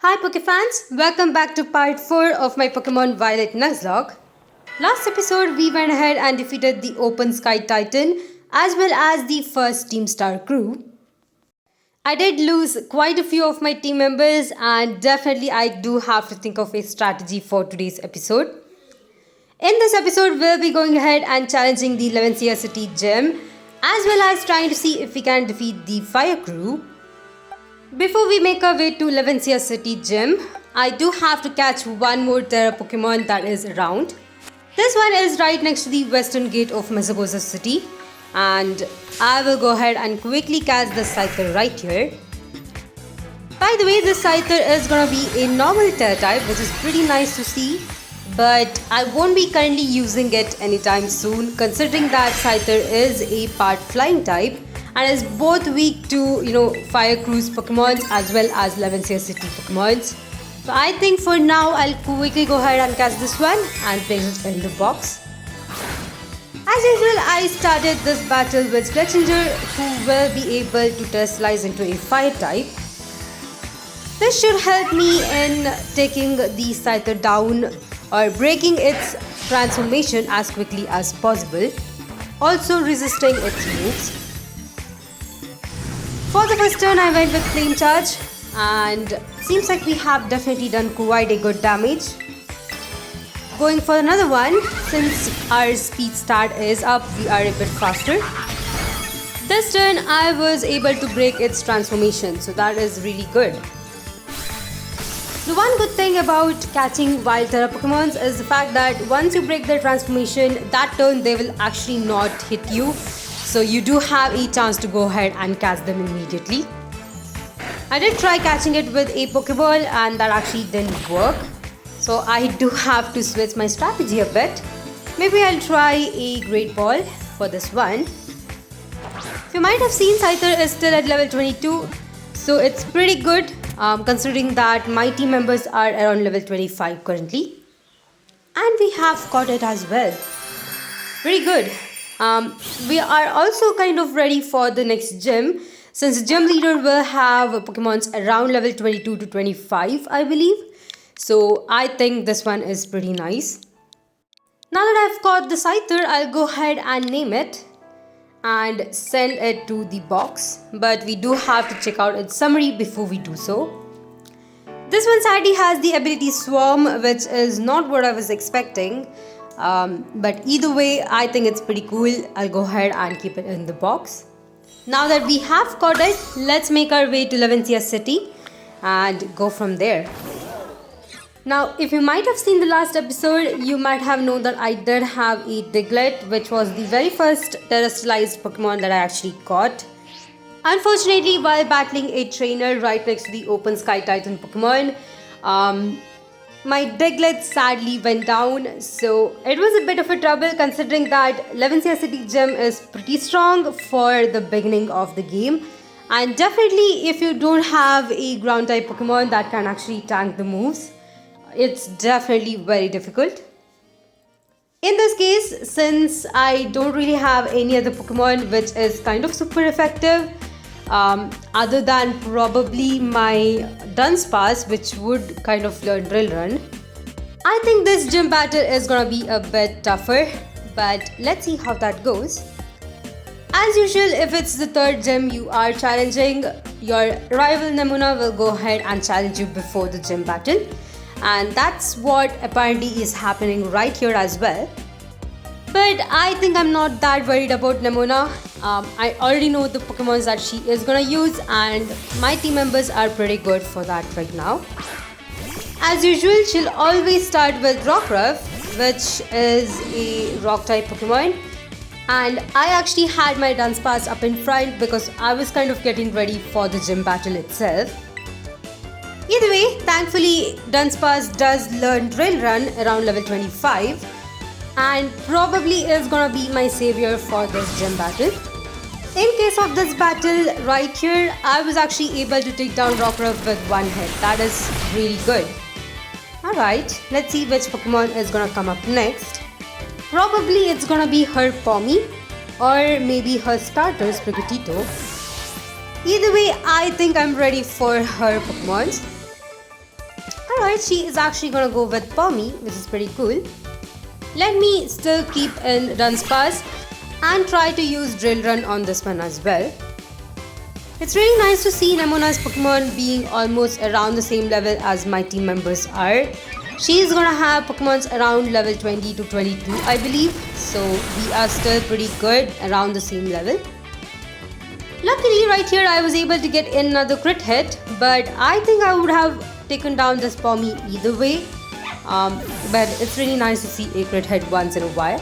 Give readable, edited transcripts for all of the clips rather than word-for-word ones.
Hi Pokefans, welcome back to part 4 of my Pokemon Violet Nuzlocke. Last episode we went ahead and defeated the Open Sky Titan as well as the first Team Star crew. I did lose quite a few of my team members and definitely I do have to think of a strategy for today's episode. In this episode we'll be going ahead and challenging the Levencia City Gym as well as trying to see if we can defeat the Fire crew. Before we make our way to Levencia City Gym, I do have to catch one more Terra Pokemon that is around. This one is right next to the western gate of Mesagoza City and I will go ahead and quickly catch the Scyther right here. By the way, this Scyther is gonna be a normal Terra type, which is pretty nice to see, but I won't be currently using it anytime soon considering that Scyther is a part flying type and is both weak to Fire Crew's Pokemon as well as Levencia City Pokemons. So I think for now I'll quickly go ahead and catch this one and place it in the box. As usual, I started this battle with Fletchinger, who will be able to terrestrialize into a fire type. This should help me in taking the Scyther down or breaking its transformation as quickly as possible, also resisting its moves. For the first turn I went with Flame Charge and seems like we have definitely done quite a good damage. Going for another one, since our speed stat is up, we are a bit faster. This turn I was able to break its transformation, so that is really good. The one good thing about catching wild Terra Pokemons is the fact that once you break their transformation, that turn they will actually not hit you. So you do have a chance to go ahead and catch them immediately. I did try catching it with a Pokeball and that actually didn't work. So I do have to switch my strategy a bit. Maybe I'll try a Great Ball for this one. You might have seen Scyther is still at level 22. So it's pretty good considering that my team members are around level 25 currently. And we have caught it as well. Pretty good. We are also kind of ready for the next gym, since gym leader will have Pokemons around level 22 to 25 I believe. So I think this one is pretty nice. Now that I've caught the Scyther, I'll go ahead and name it and send it to the box, but we do have to check out its summary before we do so. This one sadly has the ability Swarm, which is not what I was expecting. But either way, I think it's pretty cool. I'll go ahead and keep it in the box. Now that we have caught it, let's make our way to Levencia City and go from there. Now, if you might have seen the last episode, you might have known that I did have a Diglett, which was the very first terrestrialized Pokemon that I actually caught. Unfortunately, while battling a trainer right next to the Open Sky Titan Pokemon, my Diglett sadly went down, so it was a bit of a trouble considering that Levencia City Gym is pretty strong for the beginning of the game, and definitely if you don't have a ground type Pokemon that can actually tank the moves, it's definitely very difficult. In this case, since I don't really have any other Pokemon which is kind of super effective, other than probably my Dunsparce, which would kind of learn Drill Run, I think this gym battle is gonna be a bit tougher, but let's see how that goes. As usual, if it's the third gym you are challenging, your rival Nemona will go ahead and challenge you before the gym battle, and that's what apparently is happening right here as well. But I think I'm not that worried about Nemona. I already know the Pokemons that she is gonna use and my team members are pretty good for that right now. As usual, she'll always start with Rockruff, which is a rock type Pokemon. And I actually had my Dunsparce up in front because I was kind of getting ready for the gym battle itself. Either way, thankfully Dunsparce does learn Drill Run around level 25. And probably is gonna be my savior for this gym battle. In case of this battle right here, I was actually able to take down Rockruff with one hit. That is really good. Alright, let's see which Pokemon is gonna come up next. Probably it's gonna be her Pommy or maybe her starter Sprigatito. Either way, I think I'm ready for her Pokemons. Alright, she is actually gonna go with Pommy, which is pretty cool. Let me still keep in Dunsparce and try to use Drill Run on this one as well. It's really nice to see Nemona's Pokemon being almost around the same level as my team members are. She's gonna have Pokemons around level 20 to 22, I believe. So we are still pretty good around the same level. Luckily, right here I was able to get in another crit hit, but I think I would have taken down this Pommy either way. But it's really nice to see a crit hit once in a while.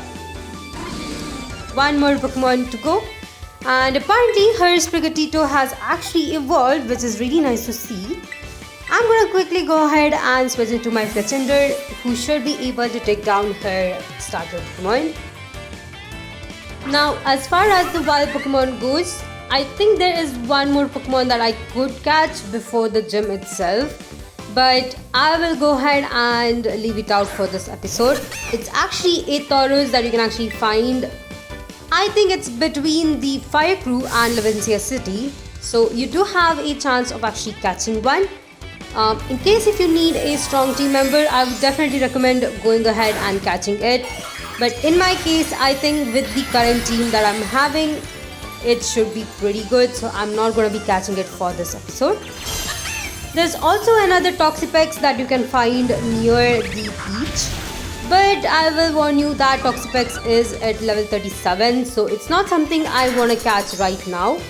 One more Pokemon to go. And apparently her Sprigatito has actually evolved, which is really nice to see. I'm gonna quickly go ahead and switch into my Fletchinder, who should be able to take down her starter Pokemon. Now, as far as the wild Pokemon goes, I think there is one more Pokemon that I could catch before the gym itself, but I will go ahead and leave it out for this episode. It's actually a Tauros that you can actually find. I think it's between the Fire Crew and Levencia City, so you do have a chance of actually catching one. In case if you need a strong team member, I would definitely recommend going ahead and catching it. But in my case, I think with the current team that I'm having, it should be pretty good, so I'm not going to be catching it for this episode. There's also another Toxapex that you can find near the beach, but I will warn you that Toxapex is at level 37, so it's not something I want to catch right now.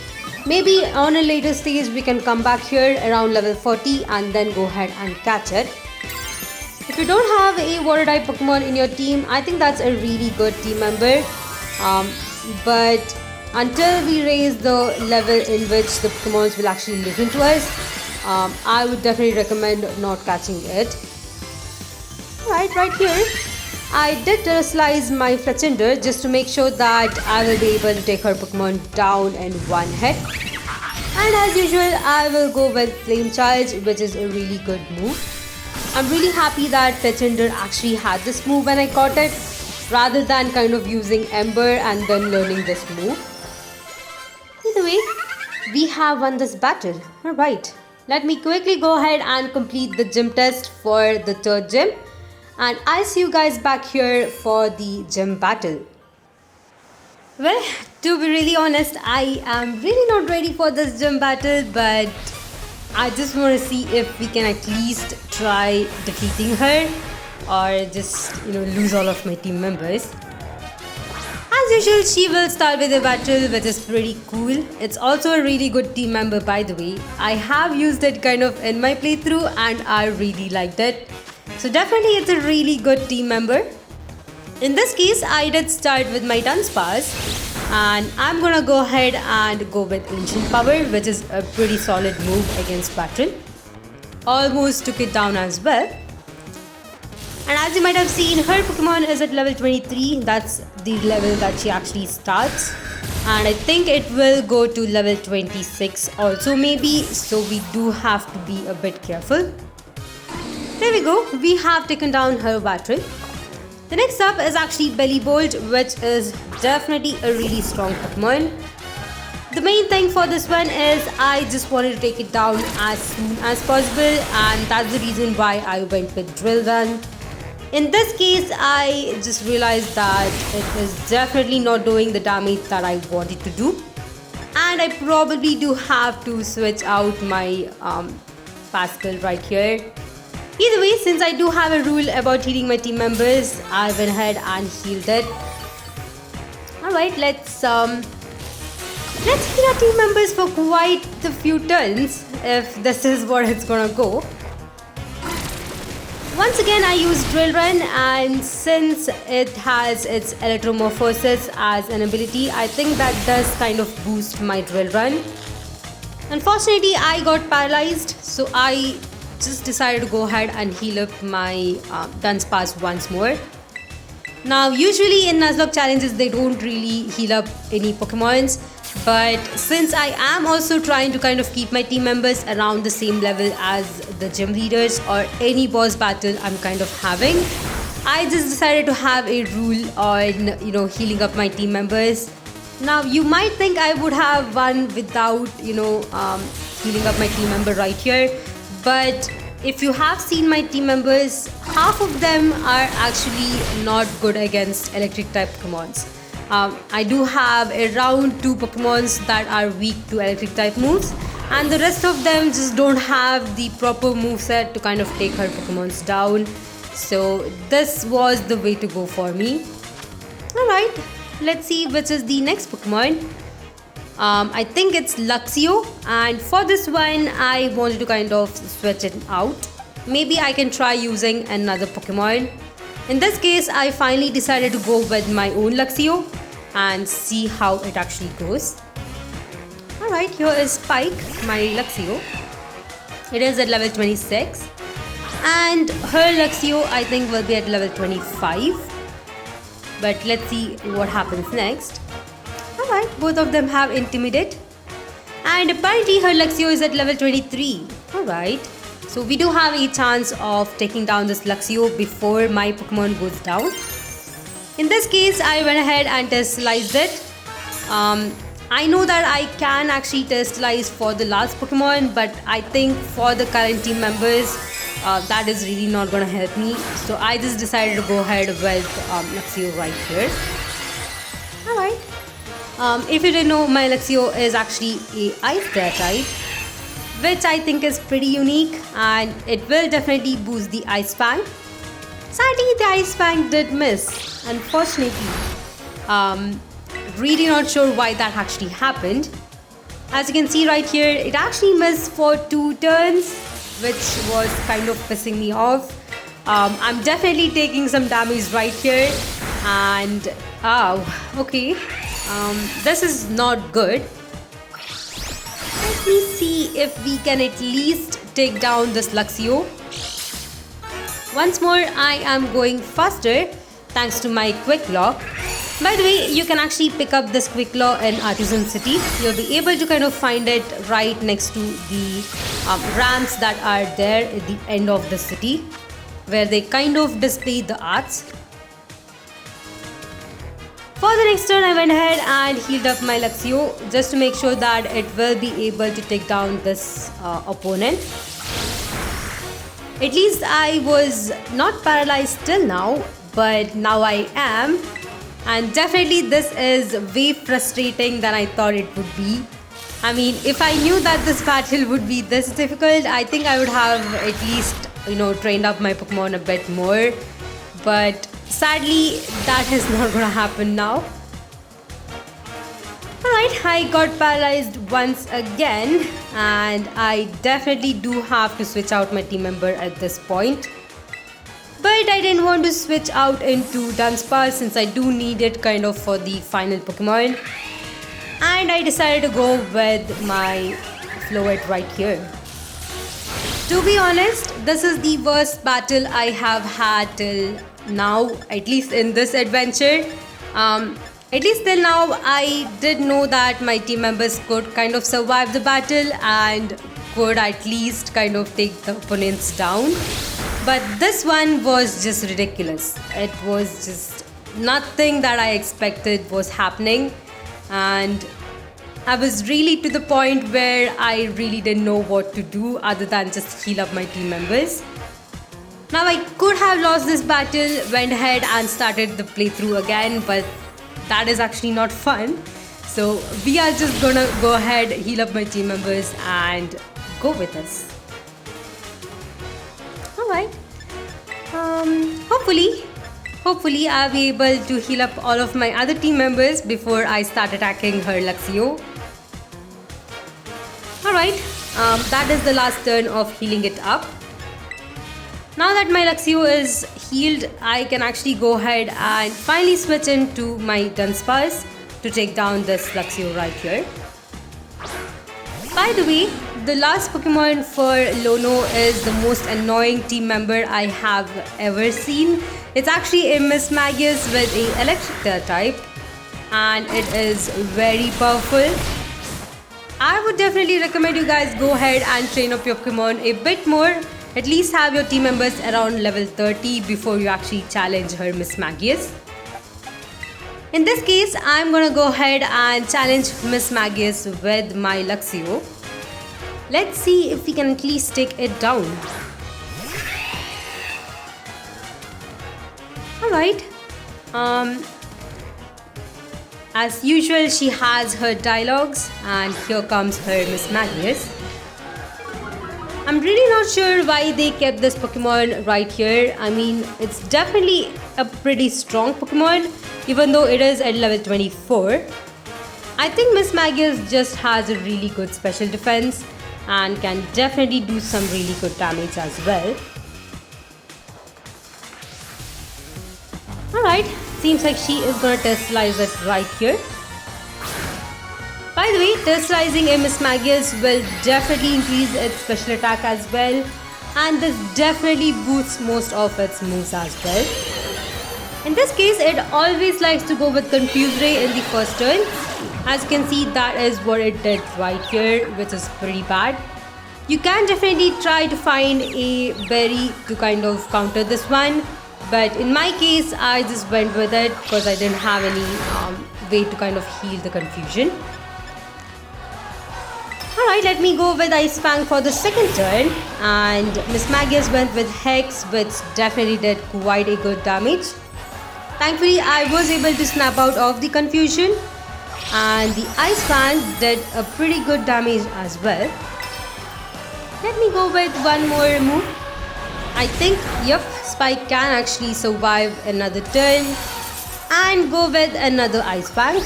Maybe on a later stage we can come back here around level 40 and then go ahead and catch it. If you don't have a water type Pokemon in your team, I think that's a really good team member. But until we raise the level in which the Pokemons will actually listen to us, I would definitely recommend not catching it. Right here, I did slice my Fletchinder just to make sure that I will be able to take her Pokemon down in one hit. And as usual, I will go with Flame Charge, which is a really good move. I'm really happy that Fletchinder actually had this move when I caught it, rather than kind of using Ember and then learning this move. Either way, we have won this battle. Alright, let me quickly go ahead and complete the gym test for the third gym. And I'll see you guys back here for the gym battle. Well, to be really honest, I am really not ready for this gym battle, but I just want to see if we can at least try defeating her, or just, lose all of my team members. As usual, she will start with a battle, which is pretty cool. It's also a really good team member, by the way. I have used it kind of in my playthrough and I really liked it. So definitely it's a really good team member. In this case, I did start with my Dunsparce, and I'm gonna go ahead and go with Ancient Power, which is a pretty solid move against Battle. Almost took it down as well. And as you might have seen, her Pokemon is at level 23. That's the level that she actually starts. And I think it will go to level 26 also maybe. So we do have to be a bit careful. There we go. We have taken down her battery. The next up is actually Bellibolt, which is definitely a really strong Pokemon. The main thing for this one is I just wanted to take it down as soon as possible, and that's the reason why I went with Drill Run. In this case, I just realized that it is definitely not doing the damage that I wanted to do. And I probably do have to switch out my Pascal right here. Either way, since I do have a rule about healing my team members, I went ahead and healed it. Alright, let's heal our team members for quite a few turns, if this is what it's gonna go. Once again, I use Drill Run, and since it has its Electromorphosis as an ability, I think that does kind of boost my Drill Run. Unfortunately, I got paralyzed, so I just decided to go ahead and heal up my Dunsparce once more. Now, usually in Nuzlocke challenges, they don't really heal up any Pokemons, but since I am also trying to kind of keep my team members around the same level as the gym leaders or any boss battle I'm kind of having, I just decided to have a rule on, healing up my team members. Now, you might think I would have won without, healing up my team member right here. But if you have seen my team members, half of them are actually not good against electric type Pokemons. I do have around 2 Pokemons that are weak to electric type moves, and the rest of them just don't have the proper moveset to kind of take her Pokemons down. So this was the way to go for me. Alright, let's see which is the next Pokemon. I think it's Luxio, and for this one I wanted to kind of switch it out. Maybe I can try using another Pokemon. In this case, I finally decided to go with my own Luxio and see how it actually goes. Alright, here is Spike, my Luxio. It is at level 26. And her Luxio, I think, will be at level 25. But let's see what happens next. Alright, both of them have Intimidate. And apparently her Luxio is at level 23. Alright. So we do have a chance of taking down this Luxio before my Pokemon goes down. In this case, I went ahead and testalized it. I know that I can actually testalize for the last Pokemon, but I think for the current team members, that is really not going to help me. So I just decided to go ahead with Luxio right here. Alright. If you didn't know, my Luxio is actually a Ice Flare type, which I think is pretty unique, and it will definitely boost the Ice Fang. Sadly, the Ice Fang did miss, unfortunately. Really not sure why that actually happened. As you can see right here, it actually missed for 2 turns, which was kind of pissing me off. I'm definitely taking some damage right here, and okay, this is not good. Let me see if we can at least take down this Luxio. Once more, I am going faster thanks to my Quick Law. By the way, you can actually pick up this Quick Law in Artisan City. You'll be able to kind of find it right next to the ramps that are there at the end of the city, where they kind of display the arts. For the next turn, I went ahead and healed up my Luxio just to make sure that it will be able to take down this opponent. At least I was not paralyzed till now, but now I am. And definitely this is way frustrating than I thought it would be. I mean, if I knew that this battle would be this difficult, I think I would have at least, trained up my Pokemon a bit more. But sadly, that is not gonna happen now. Alright, I got paralyzed once again, and I definitely do have to switch out my team member at this point. But I didn't want to switch out into Dunsparce since I do need it kind of for the final Pokemon. And I decided to go with my Floette right here. To be honest, this is the worst battle I have had till now, at least in this adventure. At least till now, I did know that my team members could kind of survive the battle and could at least kind of take the opponents down. But this one was just ridiculous. It was just nothing that I expected was happening. And I was really to the point where I really didn't know what to do other than just heal up my team members. Now I could have lost this battle, went ahead and started the playthrough again, but that is actually not fun. So we are just gonna go ahead, heal up my team members and go with us. Alright. Hopefully I'll be able to heal up all of my other team members before I start attacking her Luxio. Alright, that is the last turn of healing it up. Now that my Luxio is healed, I can actually go ahead and finally switch into my Dunsparce to take down this Luxio right here. By the way, the last Pokemon for Lono is the most annoying team member I have ever seen. It's actually a Mismagius with a Electric type, and it is very powerful. I would definitely recommend you guys go ahead and train up your Pokemon a bit more. At least have your team members around level 30 before you actually challenge her Mismagius. In this case, I'm gonna go ahead and challenge Mismagius with my Luxio. Let's see if we can at least take it down. Alright. As usual, she has her dialogues, and here comes her Miss Magius. I'm really not sure why they kept this Pokemon right here. I mean, it's definitely a pretty strong Pokemon, even though it is at level 24. I think Miss Magius just has a really good special defense and can definitely do some really good damage as well. Alright, seems like she is gonna Terastallize it right here. By the way, Terastallizing a Miss Magius will definitely increase its special attack as well, and this definitely boosts most of its moves as well. In this case, it always likes to go with Confuse Ray in the first turn. As you can see, that is what it did right here, which is pretty bad. You can definitely try to find a berry to kind of counter this one, but in my case, I just went with it because I didn't have any way to kind of heal the confusion. Alright, let me go with Ice Fang for the second turn, and Miss Magius went with Hex, which definitely did quite a good damage. Thankfully, I was able to snap out of the confusion, and the Ice Fang did a pretty good damage as well. Let me go with one more move. I think, yep, Spike can actually survive another turn, and go with another Ice Fang.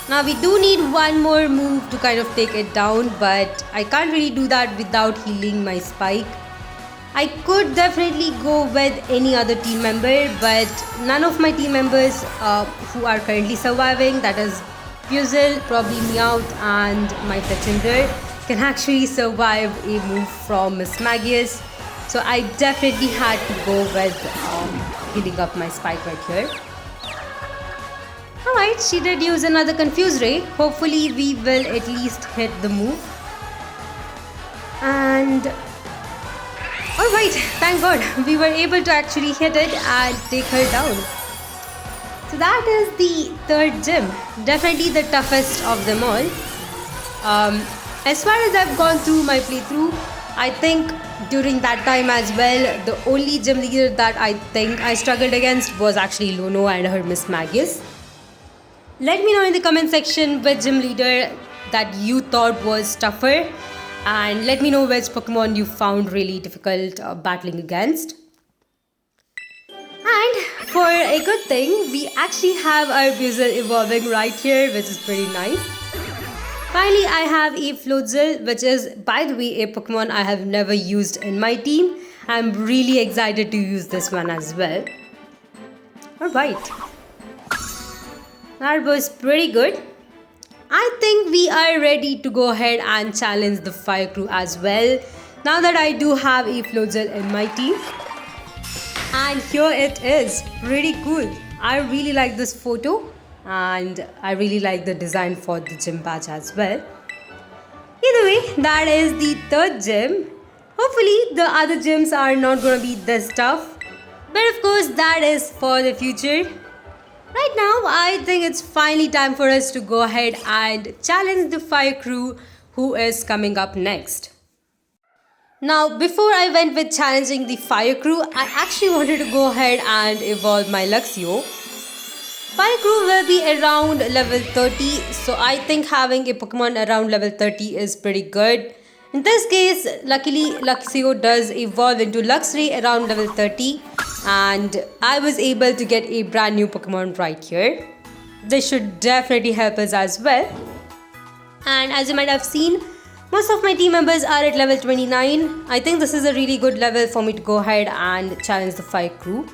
Now we do need one more move to kind of take it down, but I can't really do that without healing my Spike. I could definitely go with any other team member, but none of my team members who are currently surviving, that is Puzzle, probably Meowth, and my Fletchinder, can actually survive a move from Miss Magius. So I definitely had to go with healing up my Spike right here. Alright, she did use another Confuse Ray. Hopefully we will at least hit the move. And alright, thank God, we were able to actually hit it and take her down. So that is the third gym. Definitely the toughest of them all. As far as I've gone through my playthrough, I think during that time as well, the only gym leader that I think I struggled against was actually Lono and her Miss Magius. Let me know in the comment section which gym leader that you thought was tougher, and let me know which Pokemon you found really difficult battling against. And for a good thing, we actually have our Buzzle evolving right here, which is pretty nice. Finally, I have a Floatzel, which is, by the way, a Pokemon I have never used in my team. I'm really excited to use this one as well. Alright. That was pretty good. I think we are ready to go ahead and challenge the Fire Crew as well, now that I do have a Floatzel in my team. And here it is, pretty cool. I really like this photo, and I really like the design for the gym badge as well. Either way, that is the third gym. Hopefully the other gyms are not going to be this tough, but of course that is for the future. Right now, I think it's finally time for us to go ahead and challenge the Fire Crew who is coming up next. Now, before I went with challenging the Fire Crew, I actually wanted to go ahead and evolve my Luxio. Fire Crew will be around level 30, so I think having a Pokemon around level 30 is pretty good. In this case, luckily Luxio does evolve into Luxray around level 30. And I was able to get a brand new Pokemon right here. This should definitely help us as well. And as you might have seen, most of my team members are at level 29. I think this is a really good level for me to go ahead and challenge the Fire Crew.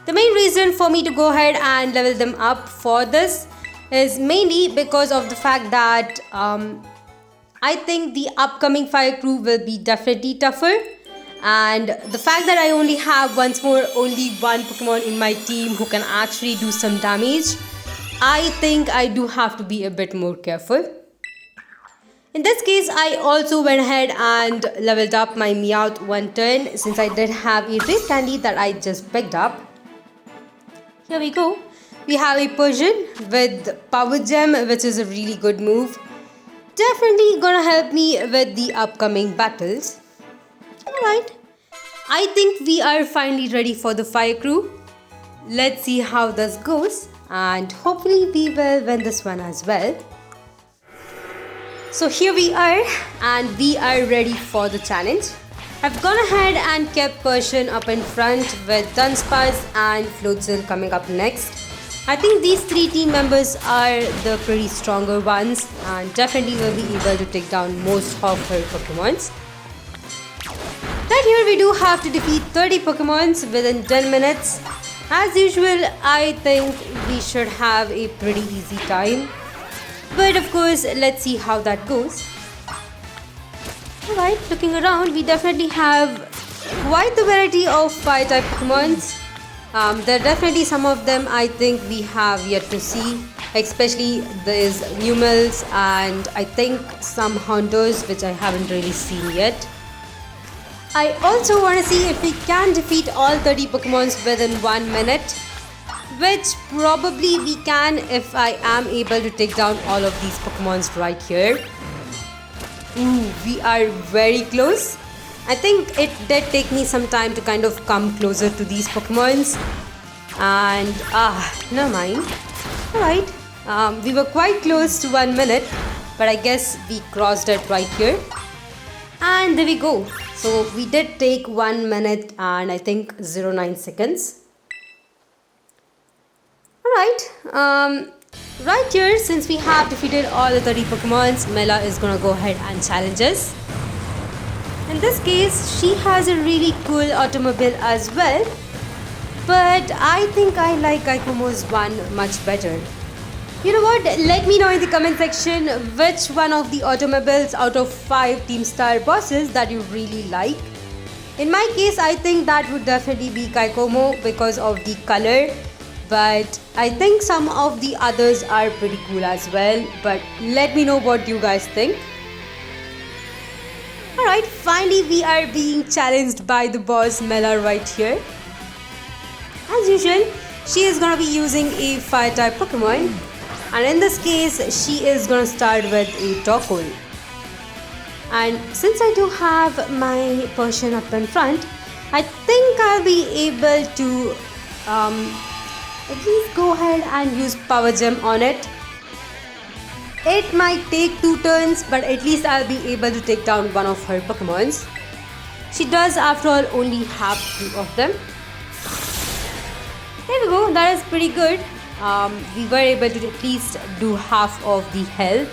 The main reason for me to go ahead and level them up for this is mainly because of the fact that I think the upcoming Fire Crew will be definitely tougher. And the fact that I only have only one Pokemon in my team who can actually do some damage, I think I do have to be a bit more careful. In this case, I also went ahead and leveled up my Meowth one turn, since I did have a Raid Candy that I just picked up. Here we go. We have a Persian with Power Gem, which is a really good move. Definitely gonna help me with the upcoming battles. Alright, I think we are finally ready for the Fire Crew. Let's see how this goes, and hopefully we will win this one as well. So here we are, and we are ready for the challenge. I've gone ahead and kept Persian up in front with Dunsparce and Floatzel coming up next. I think these three team members are the pretty stronger ones and definitely will be able to take down most of her Pokémons. Right here we do have to defeat 30 Pokémons within 10 minutes. As usual, I think we should have a pretty easy time. But of course, let's see how that goes. Alright, looking around, we definitely have quite the variety of Fire-type Pokémons. There are definitely some of them I think we have yet to see, especially these Numels and I think some Hunters which I haven't really seen yet. I also want to see if we can defeat all 30 Pokémons within 1 minute, which probably we can if I am able to take down all of these Pokémons right here. Ooh, we are very close. I think it did take me some time to kind of come closer to these Pokémons. And never mind. Alright, we were quite close to 1 minute, but I guess we crossed it right here. And there we go. So we did take 1 minute and I think 09 seconds. Alright, right here, since we have defeated all the 30 Pokémons, Mela is gonna go ahead and challenge us. In this case, she has a really cool automobile as well, but I think I like Gaikomo's one much better. You know what? Let me know in the comment section which one of the automobiles out of 5 Team Star bosses that you really like. In my case, I think that would definitely be Gaikomo because of the color. But I think some of the others are pretty cool as well. But let me know what you guys think. Alright, finally we are being challenged by the boss Mela right here. As usual, she is gonna be using a fire-type Pokemon. And in this case, she is gonna start with a Torkoal. And since I do have my Persian up in front, I think I'll be able to at least go ahead and use Power Gem on it. It might take 2 turns, but at least I'll be able to take down one of her Pokemons. She does, after all, only have 2 of them. There we go, that is pretty good. We were able to at least do half of the health.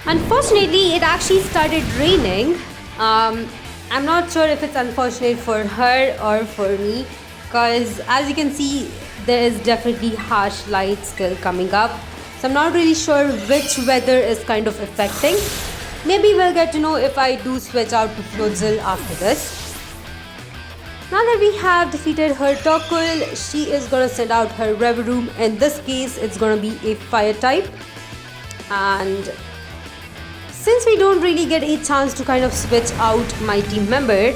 Unfortunately, it actually started raining. I'm not sure if it's unfortunate for her or for me, because as you can see, there is definitely harsh light still coming up. So I'm not really sure which weather is kind of affecting. Maybe we'll get to know if I do switch out to Floatzel after this. Now that we have defeated her Torkoal, she is going to send out her Reverum. In this case, it's going to be a fire type. And since we don't really get a chance to kind of switch out my team member,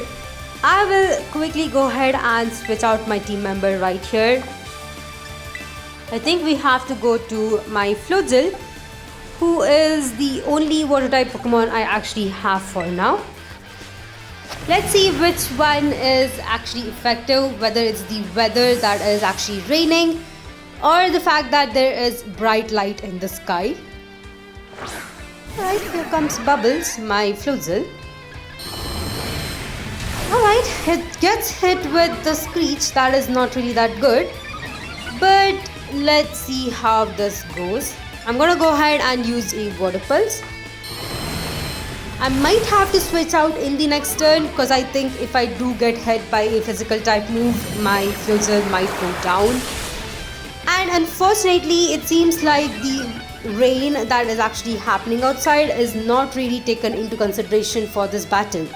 I will quickly go ahead and switch out my team member right here. I think we have to go to my Floatzel, who is the only water type Pokemon I actually have for now. Let's see which one is actually effective, whether it's the weather that is actually raining or the fact that there is bright light in the sky. Alright, here comes Bubbles, my Floatzel. Alright, it gets hit with the Screech, that is not really that good. But let's see how this goes. I'm gonna go ahead and use a Water Pulse. I might have to switch out in the next turn because I think if I do get hit by a physical type move, my Floatzel might go down. And unfortunately, it seems like the rain that is actually happening outside is not really taken into consideration for this battle.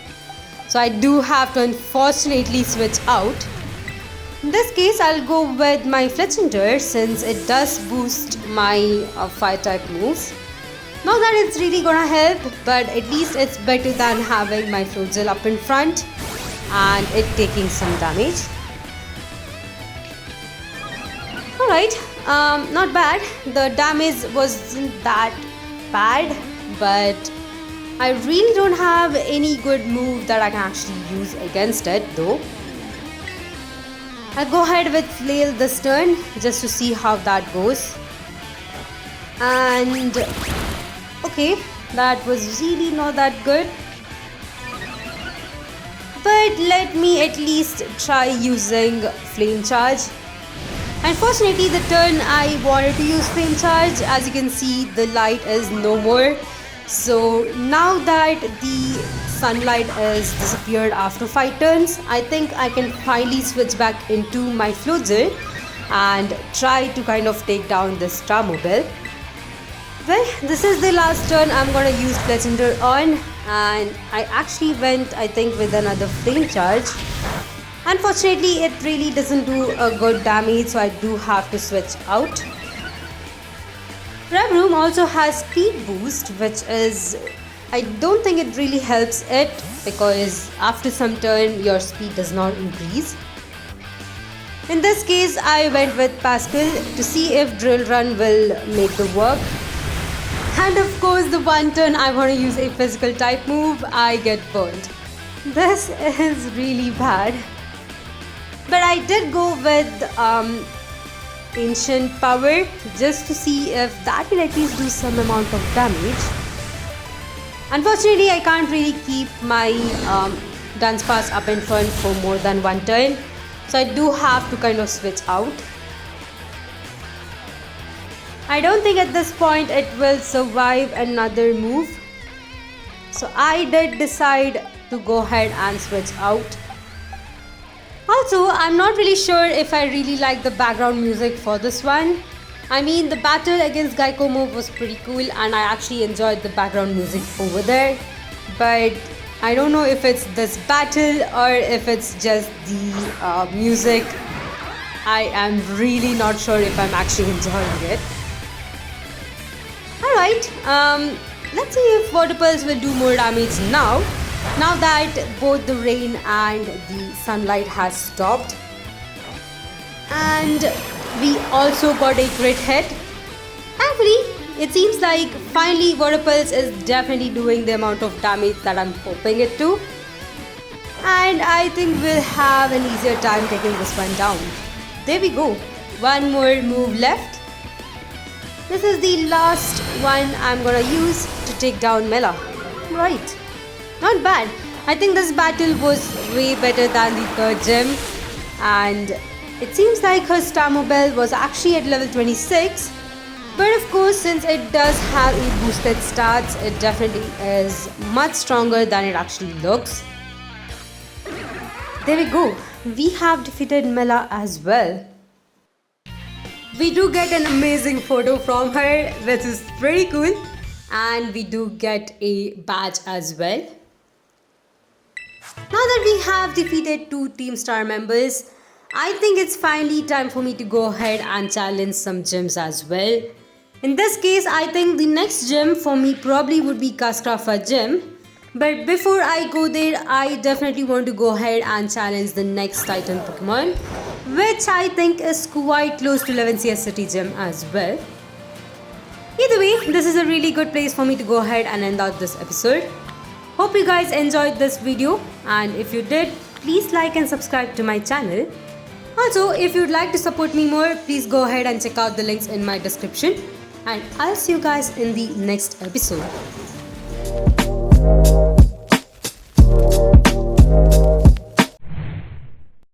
So I do have to unfortunately switch out. In this case, I'll go with my Fletchinder since it does boost my fire type moves. Not that it's really gonna help, but at least it's better than having my Floatzel up in front and it taking some damage. Alright, not bad. The damage wasn't that bad, but I really don't have any good move that I can actually use against it though. I'll go ahead with Flail this turn just to see how that goes. And okay, that was really not that good. But let me at least try using Flame Charge. Unfortunately, the turn I wanted to use Flame Charge, as you can see, the light is no more. So now that the sunlight is disappeared after 5 turns, I think I can finally switch back into my Floatzel and try to kind of take down this Starmobile. Well, this is the last turn I'm gonna use Fletchinder on, and I actually went, I think, with another Flame Charge. Unfortunately, it really doesn't do a good damage, so I do have to switch out. Revroom also has Speed Boost, which is, I don't think it really helps it, because after some turn your speed does not increase. In this case, I went with Pascal to see if Drill Run will make the work. And of course, the one turn I want to use a physical type move, I get burnt. This is really bad. But I did go with Ancient Power just to see if that will at least do some amount of damage. Unfortunately, I can't really keep my Dunsparce up in front for more than one turn, so I do have to kind of switch out. I don't think at this point it will survive another move, so I did decide to go ahead and switch out. Also, I'm not really sure if I really like the background music for this one. I mean, the battle against Geico move was pretty cool and I actually enjoyed the background music over there. But I don't know if it's this battle or if it's just the music. I am really not sure if I'm actually enjoying it. Alright, let's see if Water Pulse will do more damage now that both the rain and the sunlight has stopped. And we also got a crit hit. Thankfully, it seems like finally Water Pulse is definitely doing the amount of damage that I'm hoping it to. And I think we'll have an easier time taking this one down. There we go. One more move left. This is the last one I'm gonna use to take down Mela. Right. Not bad. I think this battle was way better than the third gym, and it seems like her Starmobile was actually at level 26, but of course since it does have a boosted stats, it definitely is much stronger than it actually looks. There we go. We have defeated Mela as well. We do get an amazing photo from her, which is pretty cool, and we do get a badge as well. Now that we have defeated 2 Team Star members, I think it's finally time for me to go ahead and challenge some gyms as well. In this case, I think the next gym for me probably would be Cascrafa gym. But before I go there, I definitely want to go ahead and challenge the next Titan Pokemon, which I think is quite close to 11 CS City gym as well. Either way, this is a really good place for me to go ahead and end out this episode. Hope you guys enjoyed this video, and if you did, please like and subscribe to my channel. Also, if you'd like to support me more, please go ahead and check out the links in my description, and I'll see you guys in the next episode.